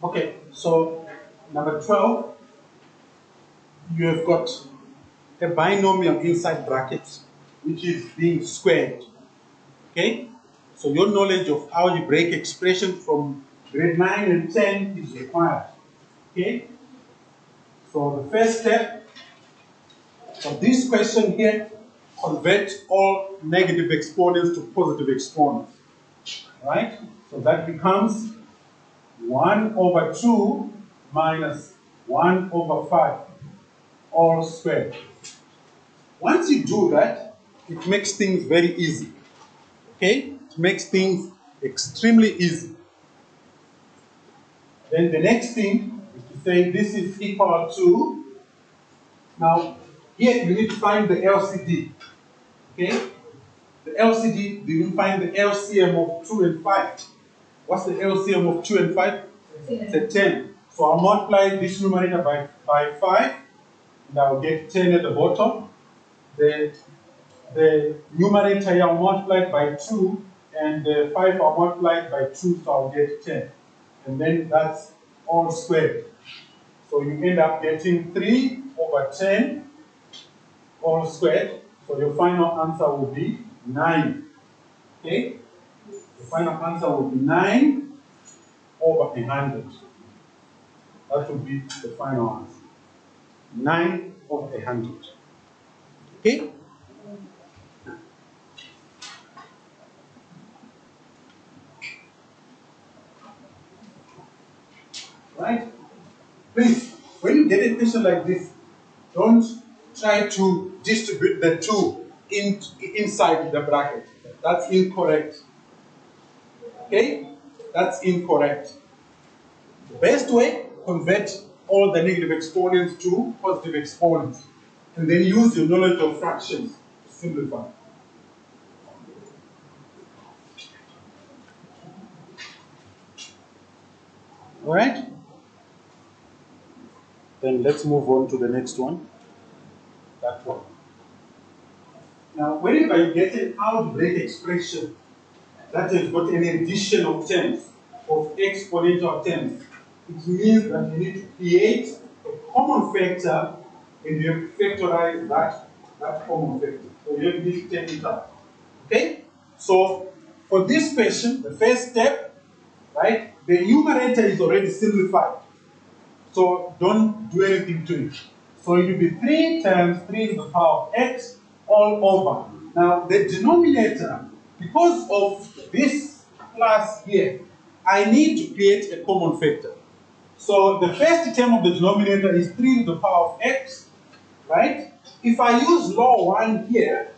Okay, so number 12, you have got a binomial inside brackets, which is being squared. Okay? So your knowledge of algebraic expression from grade 9 and 10 is required. Okay? So the first step for this question here, convert all negative exponents to positive exponents. Right? So that becomes 1 over 2 minus 1 over 5, all squared. Once you do that, it makes things very easy. Okay? It makes things extremely easy. Then the next thing is to say this is equal to, now here you need to find the LCD. Okay? The LCD, do you find the LCM of 2 and 5? What's the LCM of 2 and 5? It's a 10. So I'll multiply this numerator by 5, and I'll get 10 at the bottom. The numerator here I'll multiply by 2, and the 5 I'll multiply by 2, so I'll get 10. And then that's all squared. So you end up getting 3 over 10 all squared. So your final answer will be 9. Okay? The final answer will be 9 over 100. That will be the final answer. 9 over 100. Okay? Right? Please, when you get a question like this, don't try to distribute the 2 inside the bracket. That's incorrect. Okay? That's incorrect. The best way, convert all the negative exponents to positive exponents. And then use your knowledge of fractions to simplify. Alright? Then let's move on to the next one. That one. Now, whenever you get an algebraic expression that has got an addition of terms, of exponential terms, it means that you need to create a common factor and you have to factorize that common factor. So you have to take it out. Okay? So for this question, the first step, right, the numerator is already simplified. So don't do anything to it. So it will be 3 times 3 to the power of x all over. Now the denominator, because of this plus here, I need to create a common factor. So the first term of the denominator is 3 to the power of x, right? If I use law 1 here,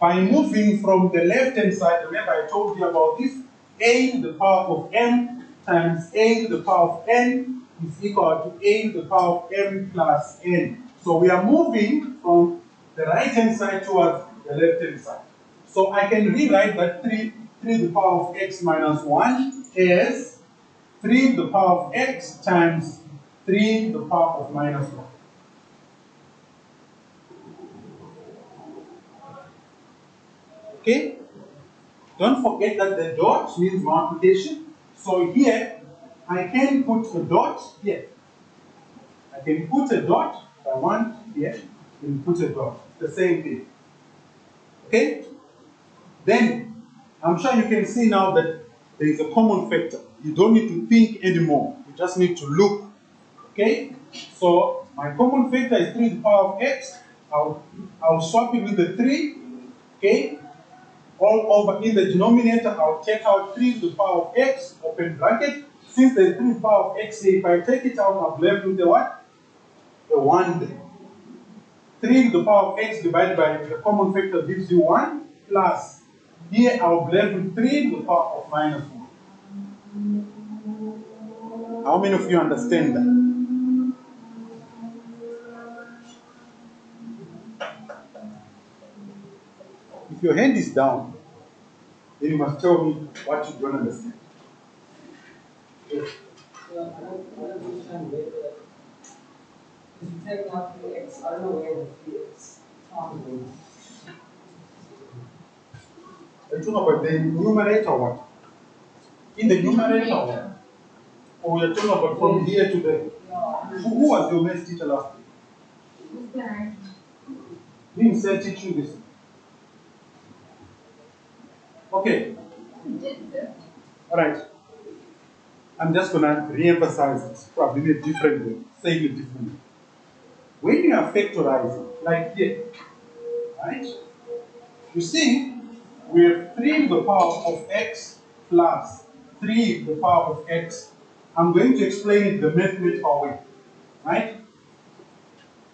by moving from the left-hand side, remember I told you about this, a to the power of m times a to the power of n is equal to a to the power of m plus n. So we are moving from the right-hand side towards the left-hand side. So I can rewrite that 3 to the power of x minus 1 as 3 to the power of x times 3 to the power of minus 1. Okay? Don't forget that the dot means multiplication. So here, I can put a dot here. I can put a dot, if I want here, and put a dot. It's the same thing. Okay? Then, I'm sure you can see now that there is a common factor. You don't need to think anymore. You just need to look. Okay? So, my common factor is 3 to the power of x. I'll swap it with the 3. Okay? All over in the denominator, I'll take out 3 to the power of x, open bracket. Since there's 3 to the power of x here, if I take it out, I'm left with the what? The 1 there. 3 to the power of x divided by the common factor gives you 1, plus, here I'll be left with 3 to the power of minus 1. How many of you understand that? If your hand is down, then you must tell me what you don't understand. Yes. I don't understand where the, if you take out 3x, I don't know where the 3x comes from. Are you talking about the numerator or what? In the numerator or what? Or we are talking about from here to there. Who was your math teacher last week? Didn't say teach you this. Okay. Alright. I'm just gonna re-emphasize it, probably in a different way, saying it differently. When you are factorizing, like here, right? You see, we have 3 to the power of x plus 3 to the power of x. I'm going to explain it the mathematical way, right?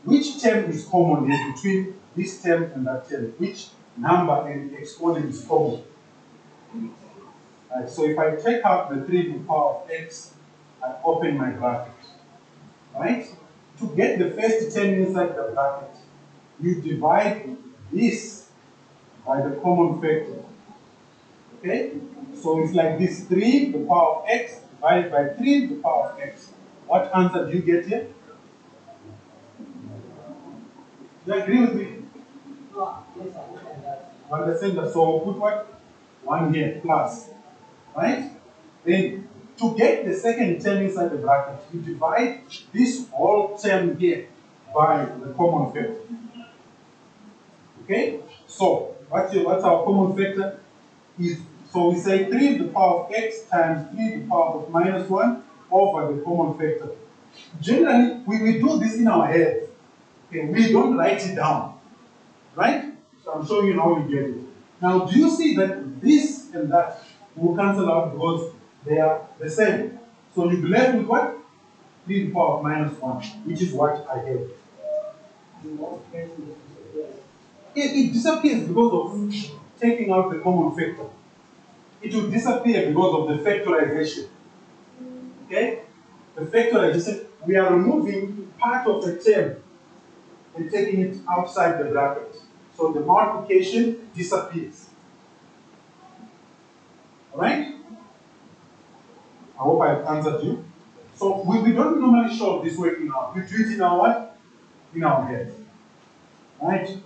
Which term is common here between this term and that term? Which number and exponent is common? Right, so if I take out the 3 to the power of x, I open my bracket, right? To get the first term inside the bracket, you divide this by the common factor. Okay? So it's like this 3 to the power of x divided by 3 to the power of x. What answer do you get here? Do you agree with me? Yes, I understand that. You understand that? So we'll put what? 1 here plus. Right? Then to get the second term inside the bracket, you divide this whole term here by the common factor. Okay? So what's our common factor? So we say 3 to the power of x times 3 to the power of minus 1 over the common factor. Generally, we do this in our heads. Okay, we don't write it down. Right? So I'm showing you how you get it. Now, do you see that this and that will cancel out because they are the same? So you'll be left with what? 3 to the power of minus 1, which is what I have. It disappears because of taking out the common factor. It will disappear because of the factorization. Okay? The factorization, we are removing part of the term and taking it outside the bracket. So the multiplication disappears. Alright? I hope I've answered you. So we don't normally show this working out. We do it in our what? In our head. Right?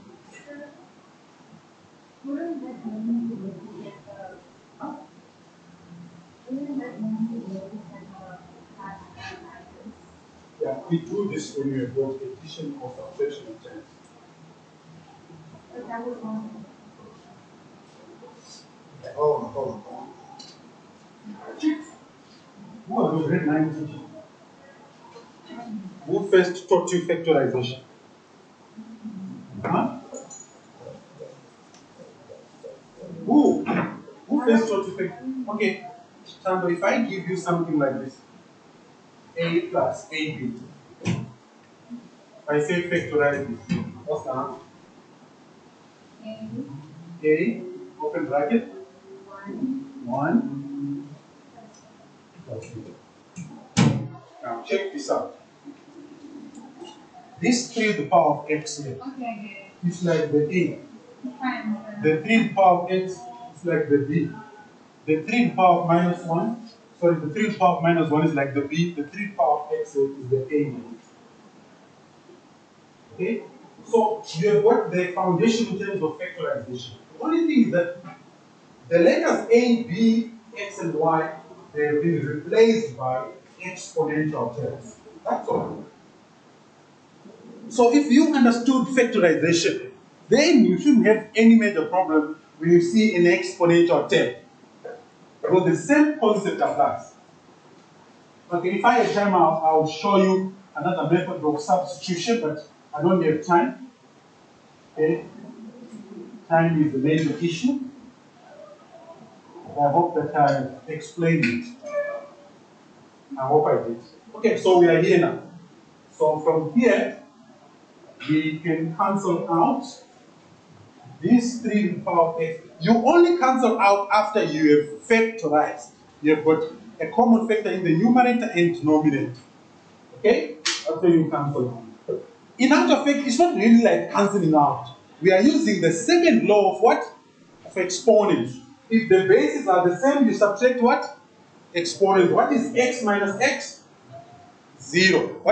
Yeah, we do this when we have got addition or subtraction of terms. Hold on. Who has grade 9 teaching? Who first taught you factorization? Huh? Who? Who first taught you factorization? Okay, Tando, if I give you something like this, A plus AB, if I say factorize this, what's the answer? A, open bracket, 1 plus B. Now check this out. This 3 to the power of x here is like the A. The 3 to the power of x is like the B. The 3 to the power of minus 1, sorry, the 3 to the power of minus 1 is like the B. The 3 to the power of x is the A. Okay? So you have got the foundation in terms of factorization. The only thing is that the letters A, B, X, and Y, they have been replaced by exponential terms. That's all. So if you understood factorization, then you shouldn't have any major problem when you see an exponential term. Because the same concept applies. Okay, if I have time, I'll show you another method of substitution, but I don't have time. Okay, time is the major issue. I hope that I explained it. I hope I did. Okay, so we are here now. So from here, we can cancel out these 3 to the power of x. You only cancel out after you have factorized. You have got a common factor in the numerator and denominator. Okay? After you cancel out. In actual fact, it's not really like cancelling out. We are using the second law of what? Of exponents. If the bases are the same, you subtract what? Exponents. What is x minus x? 0.